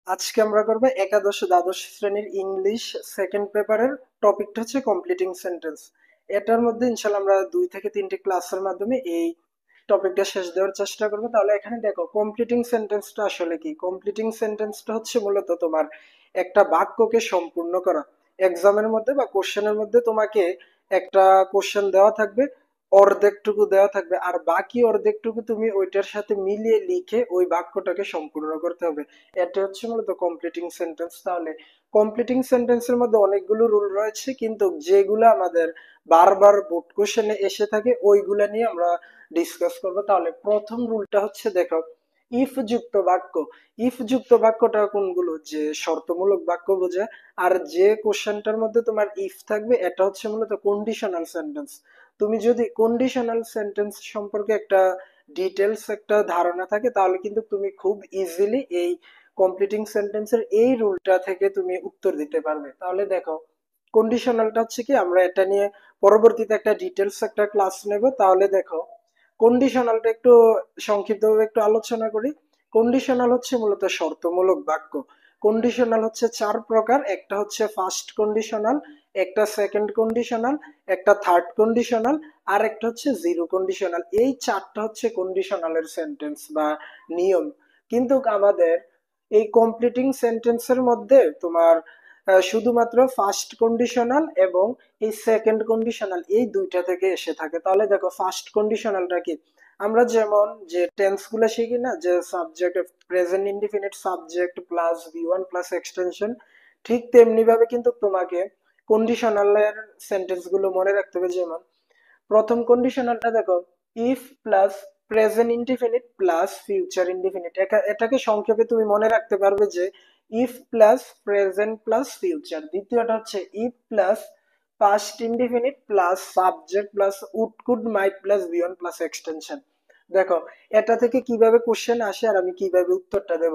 আজকে আমরা করবো একাদশ ও দ্বাদশ শ্রেণীর ইংলিশ সেকেন্ড পেপারের টপিকটা হচ্ছে কমপ্লিটিং সেন্টেন্স। এটার মধ্যে ইনশাল্লাহ আমরা 2 থেকে 3টি ক্লাসের মাধ্যমে এই টপিকটা শেষ দেওয়ার চেষ্টা করবো। তাহলে এখানে দেখো কমপ্লিটিং সেন্টেন্সটা আসলে কি। কমপ্লিটিং সেন্টেন্সটা হচ্ছে মূলত তোমার একটা বাক্যকে সম্পূর্ণ করা। এক্সামের মধ্যে বা কোশ্চেনের মধ্যে তোমাকে একটা কোশ্চেন দেওয়া থাকবে, অর্ধেকটুকু দেওয়া থাকবে, আর বাকি অর্ধেকটুকু তুমি ওইটার সাথে মিলিয়ে লিখে ওই বাক্যটাকে সম্পূর্ণ করতে হবে। এটা হচ্ছে মূলত কমপ্লিটিং সেন্টেন্স। তাহলে কমপ্লিটিং সেন্টেন্সের মধ্যে অনেকগুলো রুল রয়েছে, কিন্তু যেগুলো আমাদের বারবার বোর্ড কোশ্চেনে এসে থাকে ওইগুলা নিয়ে আমরা ডিসকাস করবো। তাহলে প্রথম রুলটা হচ্ছে দেখো, ইফ যুক্ত বাক্য। ইফ যুক্ত বাক্যটা কোনগুলো, যে শর্তমূলক বাক্য বোঝায়। আর যে কোশ্চেনটার মধ্যে তোমার ইফ থাকবে এটা হচ্ছে মূলত কন্ডিশনাল সেন্টেন্স। তুমি যদি কন্ডিশনাল সেন্টেন্স সম্পর্কে একটা ডিটেলস একটা ধারণা থাকে তাহলে কিন্তু তুমি খুব ইজিলি এই কমপ্লিটিং সেন্টেন্সের এই রুলটা থেকে তুমি উত্তর দিতে পারবে। তাহলে দেখো, কন্ডিশনালটা হচ্ছে কি, আমরা এটা নিয়ে পরবর্তীতে একটা ডিটেলস একটা ক্লাস নেব। তাহলে দেখো, কন্ডিশনালটা একটু সংক্ষিপ্তভাবে একটু আলোচনা করি। কন্ডিশনাল হচ্ছে মূলত শর্তমূলক বাক্য। কন্ডিশনাল হচ্ছে 4 প্রকার। একটা হচ্ছে ফার্স্ট কন্ডিশনাল, একটা সেকেন্ড কন্ডিশনাল, একটা থার্ড কন্ডিশনাল, আর একটা হচ্ছে জিরো কন্ডিশনাল। এই 4টা হচ্ছে কন্ডিশনালের সেন্টেন্স বা নিয়ম। কিন্তু আমাদের এই কমপ্লিটিং সেন্টেন্সের মধ্যে তোমার শুধুমাত্র ফার্স্ট কন্ডিশনাল এবং এই সেকেন্ড কন্ডিশনাল এই দুইটা থেকে এসে থাকে। তাহলে দেখো ফার্স্ট কন্ডিশনালটা কি, আমরা যেমন যে টেন্স গুলো শিখি না, যে subject present indefinite subject plus V1 plus extension, ঠিক তেমনি ভাবে কিন্তু তোমাকে কন্ডিশনালের সেন্টেন্স গুলো মনে রাখতে হবে। যেমন প্রথম কন্ডিশনালটা দেখো, if plus present indefinite plus future indefinite. এটাকে সংক্ষেপে তুমি মনে রাখতে পারবে যে if plus present plus future. দ্বিতীয়টা হচ্ছে if plus past indefinite plus subject plus would could might plus V one plus extension. দেখো এটা থেকে কিভাবে কোশ্চেন আসে আর আমি কিভাবে উত্তরটা দেব।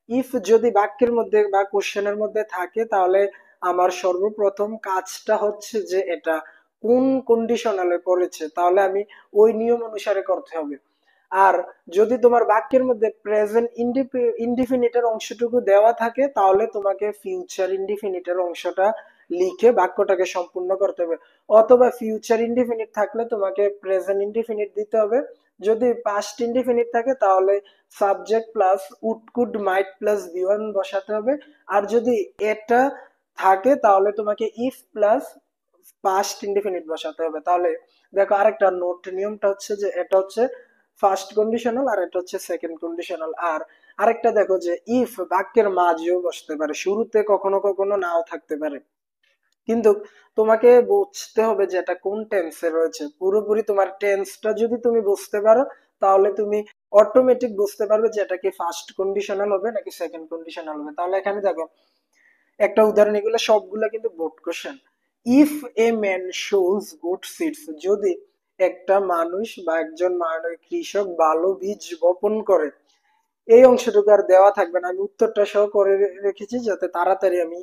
ইফ যদি বাক্যের মধ্যে বা কোশ্চেনের মধ্যে থাকে তাহলে আমার সর্বপ্রথম কাজটা হচ্ছে যে এটা কোন কন্ডিশনালে পড়েছে, তাহলে আমি ওই নিয়ম অনুসারে করতে হবে। আর যদি তোমার বাক্যের মধ্যে প্রেজেন্ট ইনডিফিনিটের অংশটুকু দেওয়া থাকে তাহলে তোমাকে ফিউচার ইনডিফিনিটের অংশটা লিখে বাক্যটাকে সম্পূর্ণ করতে হবে। অথবা ফিউচার ইনডিফিনিট থাকলে তোমাকে প্রেজেন্ট ইনডিফিনিট দিতে হবে। যদি পাস্ট ইনডিফিনিট থাকে তাহলে subject plus would could might plus V one বসাতে হবে। আর যদি এটা থাকে তাহলে তোমাকে ইফ প্লাস পাস্ট ইনডিফিনিট বসাতে হবে। তাহলে দেখো আরেকটা নোট, নিয়মটা হচ্ছে যে এটা হচ্ছে ফার্স্ট কন্ডিশনাল আর এটা হচ্ছে সেকেন্ড কন্ডিশনাল। আর আরেকটা দেখো যে ইফ বাক্যের মাঝেও বসতে পারে, শুরুতে কখনো কখনো নাও থাকতে পারে। কিন্তু তোমাকে বুঝতে হবে যে এটা কোন টেন্সে রয়েছে। পুরোপুরি তোমার টেন্সটা যদি তুমি বুঝতে পারো তাহলে তুমি অটোমেটিক বুঝতে পারবে যে এটা কি ফার্স্ট কন্ডিশনাল হবে নাকি সেকেন্ড কন্ডিশনাল হবে। তাহলে এখানে দেখো একটা উদাহরণ, এগুলো সবগুলা কিন্তু board question. If a man sows good seeds, যদি একটা মানুষ বা একজন কৃষক ভালো বীজ বপন করে। এই অংশটুকু আর দেওয়া থাকবে না, আমি উত্তরটা সহ করে রেখেছি যাতে তাড়াতাড়ি আমি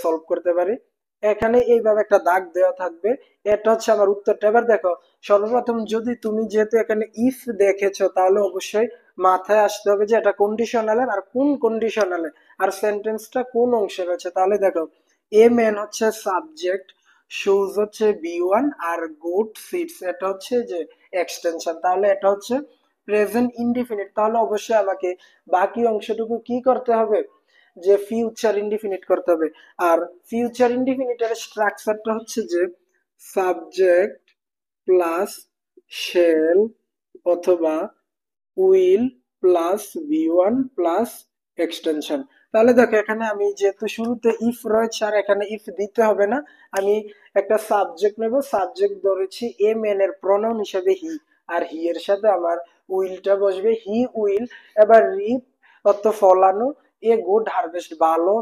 সলভ করতে পারি। এখানে এইভাবে একটা দাগ দেওয়া থাকবে, এটা হচ্ছে আমার উত্তরটা। এবার দেখো, সর্বপ্রথম যদি তুমি যেহেতু এখানে ইফ দেখেছো তাহলে অবশ্যই মাথায় আসতে হবে যে এটা কন্ডিশনালের আর কোন কন্ডিশনালে আর সেন্টেন্সটা কোন অংশে রয়েছে। তাহলে দেখো, এ ম্যান হচ্ছে সাবজেক্ট, শুজ হচ্ছে বি1, আর গুড সিডস এটা হচ্ছে যে এক্সটেনশন। তাহলে এটা হচ্ছে প্রেজেন্ট ইনডিফিনিট। তাহলে অবশ্যই আমাকে বাকি অংশটুকু কি করতে হবে, যে ফিউচার ইনডিফিনিট করতে হবে। আর ফিউচার ইনডিফিনিটের স্ট্রাকচারটা হচ্ছে যে সাবজেক্ট প্লাস শেল অথবা will plus B one plus extension. তাহলে দেখো এখানে আমি যেহেতু শুরুতে ইফ রয়েছে আর এখানে ইফ দিতে হবে না, আমি একটা সাবজেক্ট নেব, সাবজেক্ট ধরেছি এ ম্যান এর প্রনাউন হিসেবে হি, আর হি এর সাথে আমার উইলটা বসবে, হি উইল। এবার রিপ অর্থ ফলানো, এ গুড হারভেস্ট ভালো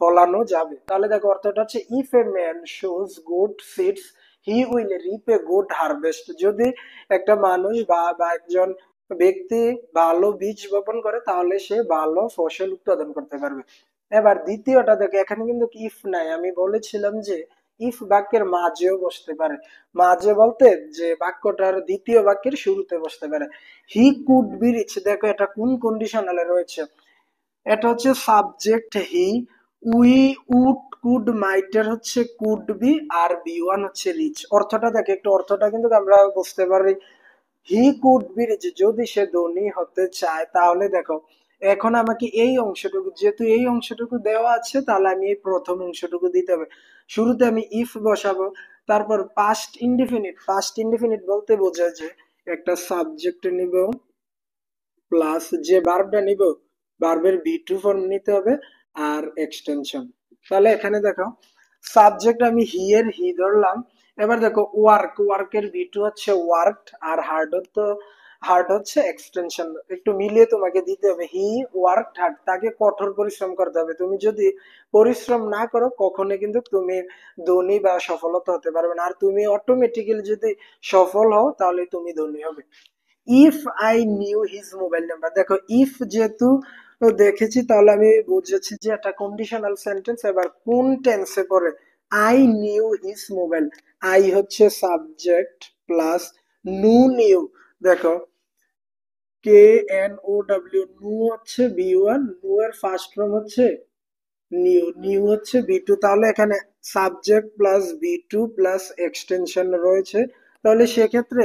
ফলানো যাবে। তাহলে দেখো অর্থটা হচ্ছে if a man sows good seeds he will reap a good harvest. যদি একটা মানুষ বা একজন ব্যক্তি ভালো বীজ বপন করে তাহলে সে ভালো ফসল উৎপাদন করতে পারবে। এবার দ্বিতীয়টা দেখো, এখানে কিন্তু ইফ নাই, আমি বলেছিলাম যে ইফ বাক্যের মাঝেও বসতে পারে। মাঝে বলতে যে বাক্যটার দ্বিতীয় বাক্যের শুরুতে বসতে পারে। হি কুড বি রিচ, দেখো এটা কোন কন্ডিশনালে রয়েছে, এটা হচ্ছে subject he, we, would, could, মাইটের হচ্ছে কুড বি, আর বি ওয়ান হচ্ছে রিচ। অর্থটা দেখে একটু, অর্থটা কিন্তু আমরা বুঝতে পারি। হি কুড বি রিচ, যদি সে ধনী হতে চায়, তাহলে দেখো এখন আমাকে এই অংশটুকু, যেহেতু এই অংশটুকু দেওয়া আছে, তাহলে আমি এই প্রথম অংশটুকু দিতে হবে। শুরুতে আমি ইফ বসাবো, তারপর পাস্ট ইনডিফিনিট। পাস্ট ইনডিফিনিট বলতে বোঝায় যে একটা সাবজেক্ট নিব প্লাস যে ভার্বটা নিব, ভার্বের বি টু ফর্ম নিতে হবে আর এক্সটেনশন। তাহলে এখানে দেখো সাবজেক্ট আমি হি এর হি ধরলাম। এবার দেখো ওয়ার্ক, ওয়ার্কের বি টু হচ্ছে ওয়ার্কড, আর হার্ড তো হার্ড হচ্ছে এক্সটেনশন। একটু মিলিয়ে তোমাকে দিতে হবে, হি ওয়ার্কড হার্ড, তাকে কঠোর পরিশ্রম করতে হবে। তুমি যদি পরিশ্রম না করো, কখনো কিন্তু তুমি ধনী বা সফলতা হতে পারবে না। আর তুমি অটোমেটিক্যালি যদি সফল হও, তাহলে তুমি ধনী হবে। If I knew his mobile number, দেখো ইফ যেহেতু দেখেছি, তাহলে আমি বুঝেছি যে এটা কন্ডিশনাল সেন্টেন্স। এবার কোন টেন্সে পড়ে? I knew his mobile, I হচ্ছে সাবজেক্ট প্লাস নু নিউ। দেখো কে এন ও ডাব্লিউ, নু হচ্ছে বি ওয়ান, নু এর ফার্স্ট ফর্ম হচ্ছে নিউ, নিউ হচ্ছে বি টু। তাহলে এখানে subject plus V two plus extension রয়েছে। তাহলে সেক্ষেত্রে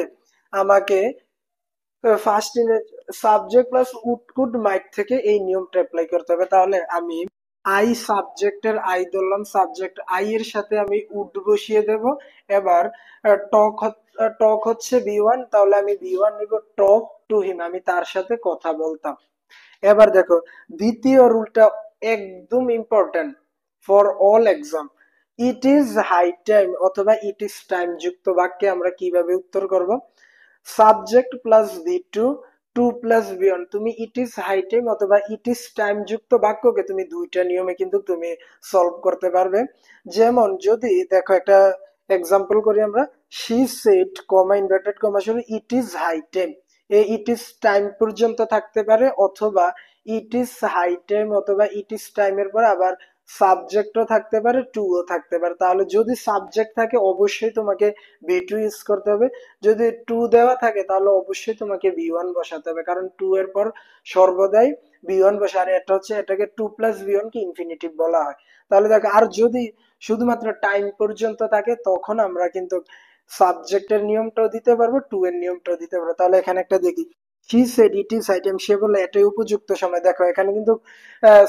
আমাকে first subject plus would could might থেকে এই নিয়মটা অ্যাপ্লাই করতে হবে। তাহলে আমি আই সাবজেক্টের আই ধরলাম, সাবজেক্ট আই এর সাথে আমি উড বসিয়ে দেব। এবার টক, টক হচ্ছে বি ওয়ান, তাহলে আমি বি ওয়ান নিব, টক টু হিম, আমি তার সাথে কথা বলতাম। এবার দেখো দ্বিতীয় রুলটা একদম important for all exam. It is high time অথবা ইট ইজ টাইম যুক্ত বাক্যে আমরা কিভাবে উত্তর করব? Subject plus V two, two plus V one. তুমি ইট ইজ হাই টাইম অথবা ইট ইজ টাইম যুক্ত বাক্যকে তুমি দুইটা নিয়মে কিন্তু তুমি সলভ করতে পারবে। যেমন যদি দেখো একটা এক্সাম্পল করি আমরা, she said comma inverted comma শুরু ইট ইজ হাই টাইম। এই ইট ইজ টাইম পর্যন্ত থাকতে পারে, অথবা ইট ইজ হাই টাইম অথবা ইট ইজ টাইমের পর আবার সাবজেক্টও থাকতে পারে, টু ও থাকতে পারে। তাহলে যদি সাবজেক্ট থাকে, অবশ্যই তোমাকে বি টু ইউজ করতে হবে। যদি টু দেওয়া থাকে, তাহলে অবশ্যই তোমাকে বি ওয়ান বসাতে হবে, কারণ টু এর পর সর্বদাই বি ওয়ান বসে। আর এটা হচ্ছে, এটাকে টু প্লাস বি ওয়ান কে ইনফিনিটিভ বলা হয়। তাহলে দেখো, আর যদি শুধুমাত্র টাইম পর্যন্ত থাকে, তখন আমরা কিন্তু সাবজেক্টের নিয়মটাও দিতে পারবো, টু এর নিয়মটাও দিতে পারবো। তাহলে এখানে একটা দেখি, she said it is item, সে বলে এটাই উপযুক্ত সময়। দেখো এখানে কিন্তু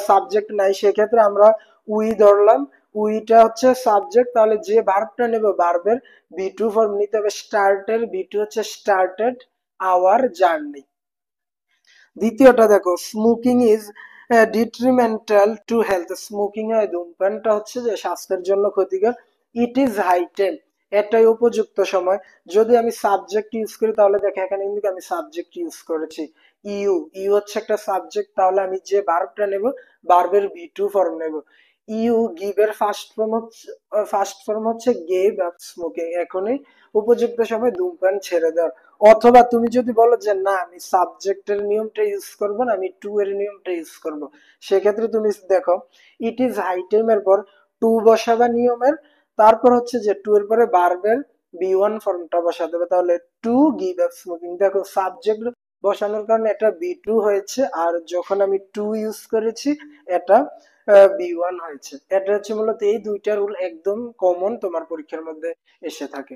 সাবজেক্ট নাই, সেক্ষেত্রে আমরা উই ধরলাম, উইটা হচ্ছে সাবজেক্ট, তাহলে যে ভার্বটা নেব, ভার্বের বি টু ফর্ম নিতে হবে। স্টার্টের বি টু হচ্ছে স্টার্টেড আওয়ার জার্নি। দ্বিতীয়টা দেখো, smoking is ডিট্রিমেন্টাল to health, smoking হয় ধূমপানটা হচ্ছে যে স্বাস্থ্যের জন্য ক্ষতিকর। ইট ইজ হাই টাইম, এটাই উপযুক্ত সময়। যদি আমি সাবজেক্ট ইউজ করি, তাহলে দেখো এখানে কিন্তু আমি সাবজেক্ট ইউজ করেছি। ইউ, ইউ হচ্ছে একটা সাবজেক্ট, তাহলে আমি যে ভার্বটা নেব, ভার্বের বি টু ফর্ম নেব। ইউ, গিভের ফার্স্ট ফর্ম হচ্ছে গেভ আপ স্মোকিং, এখনই উপযুক্ত সময় ধূমপান ছেড়ে দেওয়ার। অথবা তুমি যদি বলো যে না, আমি সাবজেক্টের নিয়মটা ইউজ করব না, আমি টু এর নিয়মটা ইউজ করব, সেক্ষেত্রে তুমি দেখো ইট ইজ হাই টাইম এর পর টু বসাবা নিয়মের, তারপর হচ্ছে যে টু এর পরে ভার্বের বি ওয়ান ফর্মটা বসাতে হবে। তাহলে টু গিভ আপ স্মোকিং, দেখো সাবজেক্ট বসানোর কারণে এটা বি টু হয়েছে, আর যখন আমি টু ইউজ করেছি, এটা বি ওয়ান হয়েছে। এটা হচ্ছে মূলত এই দুইটা রুল একদম কমন তোমার পরীক্ষার মধ্যে এসে থাকে।